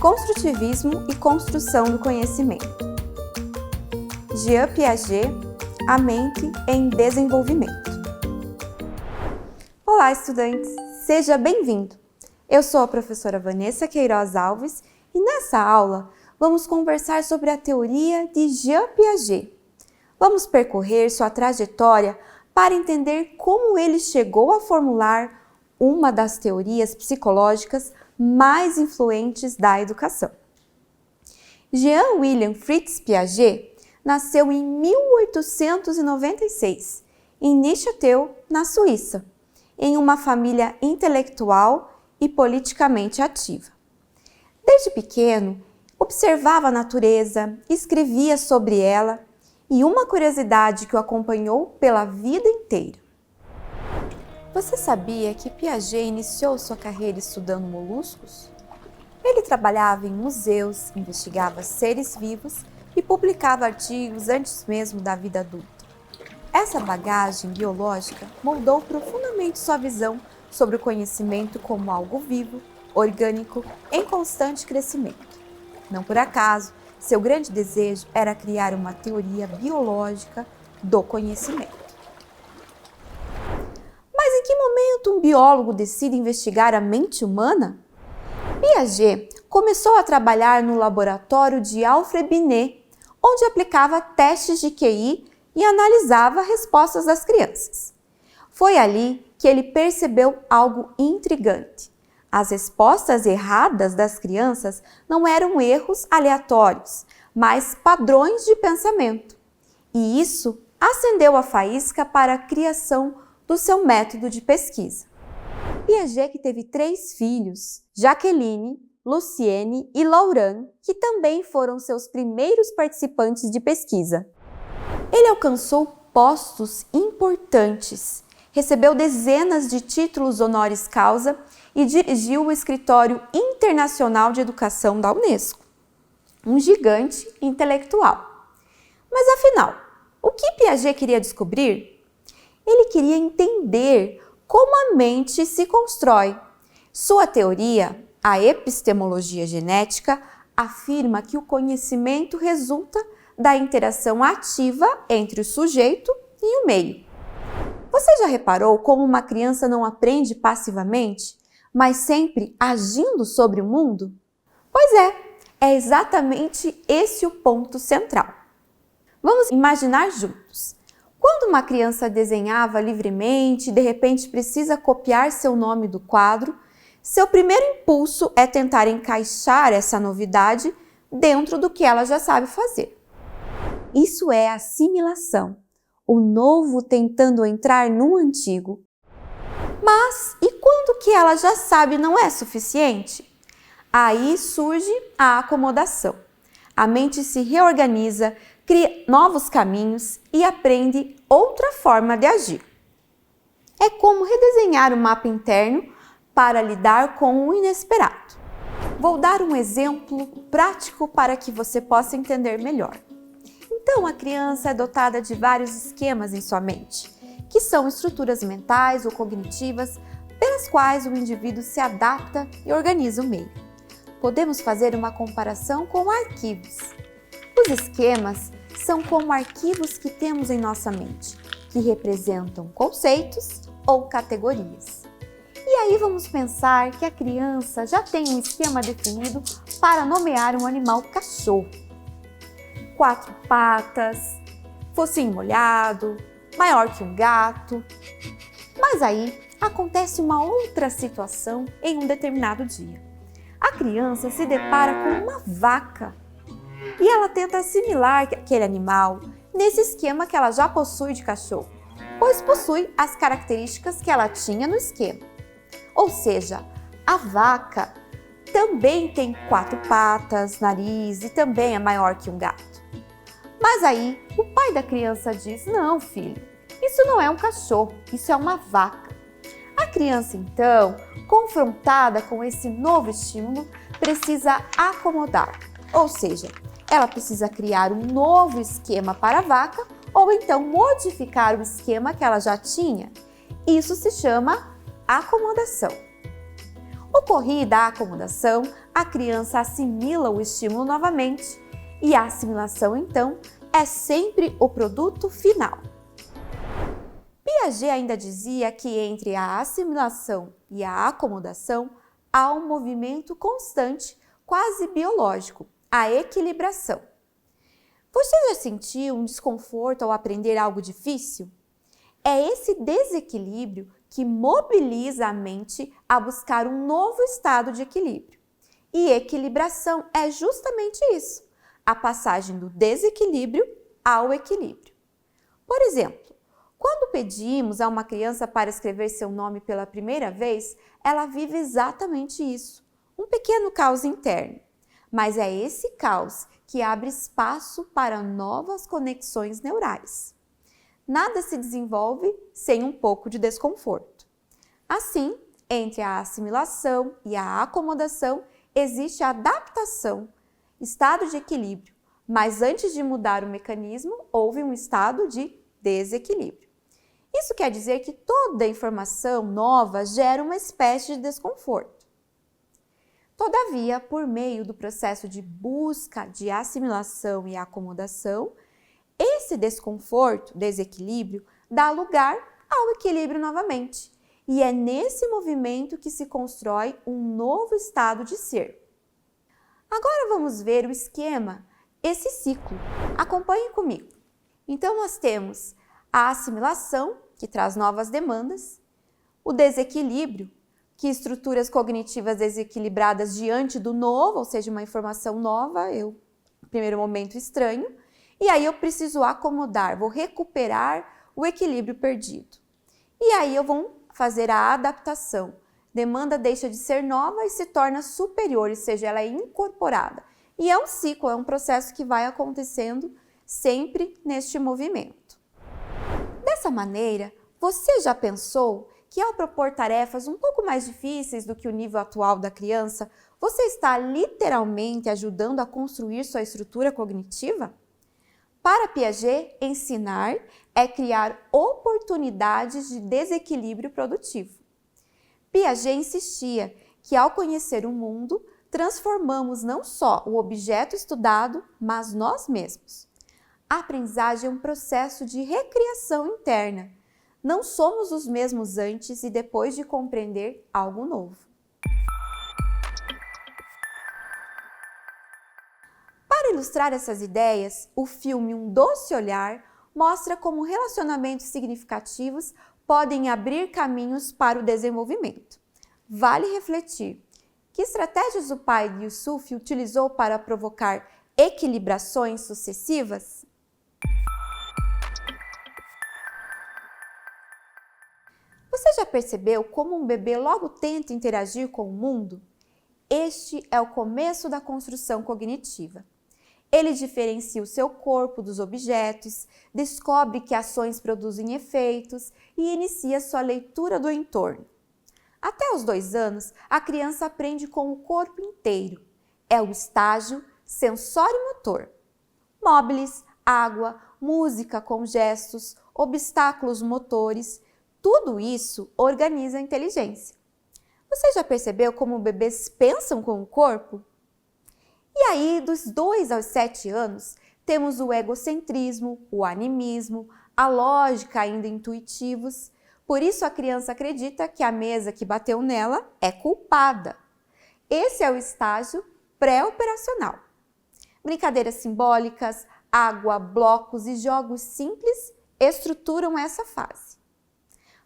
Construtivismo e construção do conhecimento. Jean Piaget, a mente em desenvolvimento. Olá, estudantes! Seja bem-vindo! Eu sou a professora Vanessa Queiroz Alves e nessa aula vamos conversar sobre a teoria de Jean Piaget. Vamos percorrer sua trajetória para entender como ele chegou a formular uma das teorias psicológicas mais influentes da educação. Jean William Fritz Piaget nasceu em 1896, em Neuchâtel, na Suíça, em uma família intelectual e politicamente ativa. Desde pequeno, observava a natureza, escrevia sobre ela e uma curiosidade que o acompanhou pela vida inteira. Você sabia que Piaget iniciou sua carreira estudando moluscos? Ele trabalhava em museus, investigava seres vivos e publicava artigos antes mesmo da vida adulta. Essa bagagem biológica moldou profundamente sua visão sobre o conhecimento como algo vivo, orgânico, em constante crescimento. Não por acaso, seu grande desejo era criar uma teoria biológica do conhecimento. Mas em que momento um biólogo decide investigar a mente humana? Piaget começou a trabalhar no laboratório de Alfred Binet, onde aplicava testes de QI e analisava respostas das crianças. Foi ali que ele percebeu algo intrigante. As respostas erradas das crianças não eram erros aleatórios, mas padrões de pensamento. E isso acendeu a faísca para a criação do seu método de pesquisa. Piaget que teve 3 filhos, Jacqueline, Lucienne e Laurent, que também foram seus primeiros participantes de pesquisa. Ele alcançou postos importantes, recebeu dezenas de títulos honoris causa e dirigiu o Escritório Internacional de Educação da Unesco. Um gigante intelectual. Mas afinal, o que Piaget queria descobrir? Ele queria entender como a mente se constrói. Sua teoria, a epistemologia genética, afirma que o conhecimento resulta da interação ativa entre o sujeito e o meio. Você já reparou como uma criança não aprende passivamente, mas sempre agindo sobre o mundo? Pois é exatamente esse o ponto central. Vamos imaginar juntos. Quando uma criança desenhava livremente e de repente precisa copiar seu nome do quadro, seu primeiro impulso é tentar encaixar essa novidade dentro do que ela já sabe fazer. Isso é assimilação, o novo tentando entrar no antigo. Mas e quando o que ela já sabe não é suficiente? Aí surge a acomodação. A mente se reorganiza, cria novos caminhos e aprende outra forma de agir. É como redesenhar o mapa interno para lidar com o inesperado. Vou dar um exemplo prático para que você possa entender melhor. Então, a criança é dotada de vários esquemas em sua mente, que são estruturas mentais ou cognitivas pelas quais o indivíduo se adapta e organiza o meio. Podemos fazer uma comparação com arquivos. Os esquemas são como arquivos que temos em nossa mente, que representam conceitos ou categorias. E aí vamos pensar que a criança já tem um esquema definido para nomear um animal cachorro. 4 patas, focinho molhado, maior que um gato. Mas aí acontece uma outra situação em um determinado dia. A criança se depara com uma vaca e ela tenta assimilar aquele animal nesse esquema que ela já possui de cachorro, pois possui as características que ela tinha no esquema. Ou seja, a vaca também tem 4 patas, nariz e também é maior que um gato. Mas aí o pai da criança diz: não, filho, isso não é um cachorro, isso é uma vaca. A criança então, confrontada com esse novo estímulo, precisa acomodar, ou seja, ela precisa criar um novo esquema para a vaca ou então modificar o esquema que ela já tinha. Isso se chama acomodação. Ocorrida a acomodação, a criança assimila o estímulo novamente e a assimilação, então, é sempre o produto final. Piaget ainda dizia que entre a assimilação e a acomodação há um movimento constante, quase biológico, a equilibração. Você já sentiu um desconforto ao aprender algo difícil? É esse desequilíbrio que mobiliza a mente a buscar um novo estado de equilíbrio. E equilibração é justamente isso, a passagem do desequilíbrio ao equilíbrio. Por exemplo, quando pedimos a uma criança para escrever seu nome pela primeira vez, ela vive exatamente isso, um pequeno caos interno. Mas é esse caos que abre espaço para novas conexões neurais. Nada se desenvolve sem um pouco de desconforto. Assim, entre a assimilação e a acomodação, existe a adaptação, estado de equilíbrio, mas antes de mudar o mecanismo, houve um estado de desequilíbrio. Isso quer dizer que toda informação nova gera uma espécie de desconforto. Todavia, por meio do processo de busca de assimilação e acomodação, esse desconforto, desequilíbrio, dá lugar ao equilíbrio novamente. E é nesse movimento que se constrói um novo estado de ser. Agora vamos ver o esquema, esse ciclo. Acompanhe comigo. Então nós temos a assimilação, que traz novas demandas, o desequilíbrio, que estruturas cognitivas desequilibradas diante do novo, ou seja, uma informação nova, eu, no primeiro momento, estranho, e aí eu preciso acomodar, vou recuperar o equilíbrio perdido. E aí eu vou fazer a adaptação. Demanda deixa de ser nova e se torna superior, ou seja, ela é incorporada. E é um ciclo, é um processo que vai acontecendo sempre neste movimento. Dessa maneira, você já pensou que ao propor tarefas um pouco mais difíceis do que o nível atual da criança, você está literalmente ajudando a construir sua estrutura cognitiva? Para Piaget, ensinar é criar oportunidades de desequilíbrio produtivo. Piaget insistia que ao conhecer o mundo, transformamos não só o objeto estudado, mas nós mesmos. A aprendizagem é um processo de recriação interna. Não somos os mesmos antes e depois de compreender algo novo. Para ilustrar essas ideias, o filme Um Doce Olhar mostra como relacionamentos significativos podem abrir caminhos para o desenvolvimento. Vale refletir: que estratégias o pai de Yusuf utilizou para provocar equilibrações sucessivas? Você já percebeu como um bebê logo tenta interagir com o mundo? Este é o começo da construção cognitiva. Ele diferencia o seu corpo dos objetos, descobre que ações produzem efeitos e inicia sua leitura do entorno. Até os 2 anos, a criança aprende com o corpo inteiro. É o estágio sensório-motor. Móveis, água, música com gestos, obstáculos motores, tudo isso organiza a inteligência. Você já percebeu como bebês pensam com o corpo? E aí, dos 2 aos 7 anos, temos o egocentrismo, o animismo, a lógica ainda intuitivos. Por isso a criança acredita que a mesa que bateu nela é culpada. Esse é o estágio pré-operacional. Brincadeiras simbólicas, água, blocos e jogos simples estruturam essa fase.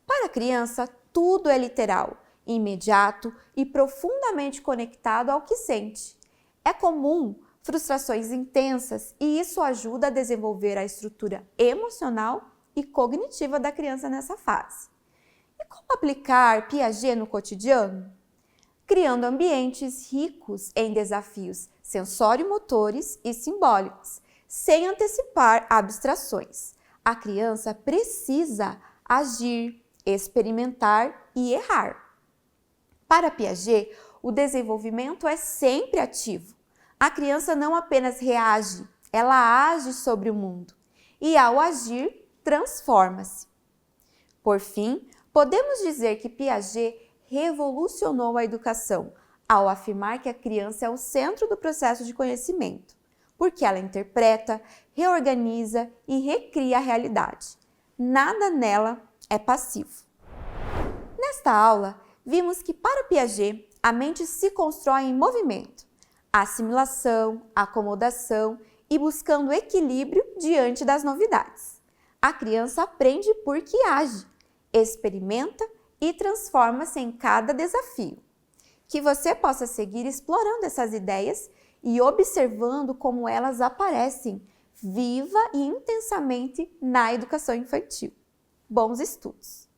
Para a criança, tudo é literal, imediato e profundamente conectado ao que sente. É comum frustrações intensas e isso ajuda a desenvolver a estrutura emocional e cognitiva da criança nessa fase. E como aplicar Piaget no cotidiano? Criando ambientes ricos em desafios sensório-motores e simbólicos, sem antecipar abstrações. A criança precisa agir, experimentar e errar. Para Piaget, o desenvolvimento é sempre ativo. A criança não apenas reage, ela age sobre o mundo e, ao agir, transforma-se. Por fim, podemos dizer que Piaget revolucionou a educação ao afirmar que a criança é o centro do processo de conhecimento, porque ela interpreta, reorganiza e recria a realidade. Nada nela é passivo. Nesta aula, vimos que para Piaget, a mente se constrói em movimento, assimilação, acomodação e buscando equilíbrio diante das novidades. A criança aprende porque age, experimenta e transforma-se em cada desafio. Que você possa seguir explorando essas ideias e observando como elas aparecem viva e intensamente na educação infantil. Bons estudos!